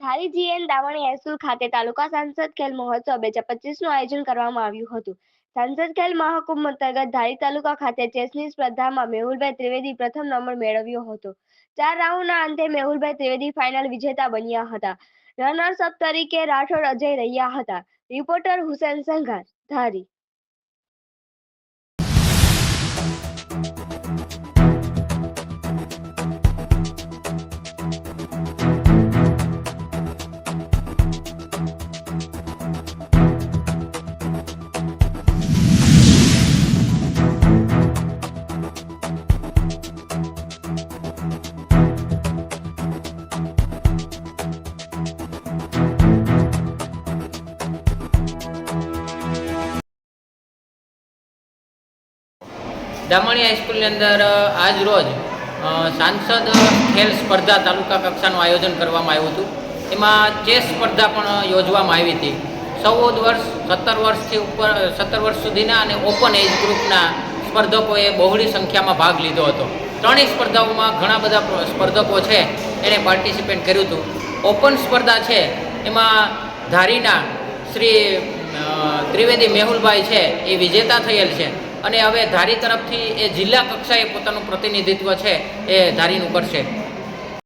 ધારી જીએન દાવાણી high school ખાતે તાલુકા સાંસદ ખેલ મહોત્સવ 2025નું આયોજન કરવામાં આવ્યું હતું. સાંસદ ખેલ મહાકુંભ અંતર્ગત ધારી તાલુકા ખાતે ચેસની સ્પર્ધામાં મેહુલભાઈ ત્રિવેદી પ્રથમ નંબર મેળવ્યો હતો. 4 રાઉન્ડના અંતે મેહુલભાઈ ત્રિવેદી ફાઇનલ વિજેતા બન્યા હતા. રનર્સ અપ તરીકે રાઠોડ અજય રહ્યા હતા. રિપોર્ટર હુસેન સંઘાર, ધારી. દામણી હાઈસ્કૂલની અંદર આજ રોજ સાંસદ ખેલ સ્પર્ધા તાલુકા કક્ષાનું આયોજન કરવામાં આવ્યું હતું. એમાં ચેસ સ્પર્ધા પણ યોજવામાં આવી હતી. 17 વર્ષ સુધીના અને ઓપન એજ ગ્રુપના સ્પર્ધકોએ બહોળી સંખ્યામાં ભાગ લીધો હતો. ત્રણેય સ્પર્ધાઓમાં ઘણા બધા સ્પર્ધકો છે એણે પાર્ટિસિપેટ કર્યું હતું. ઓપન સ્પર્ધા છે એમાં ધારીના શ્રી ત્રિવેદી મેહુલભાઈ છે એ વિજેતા થયેલ છે અને હવે ધારી તરફથી એ જિલ્લા કક્ષાએ પોતાનું પ્રતિનિધિત્વ છે એ ધારીનું કરશે.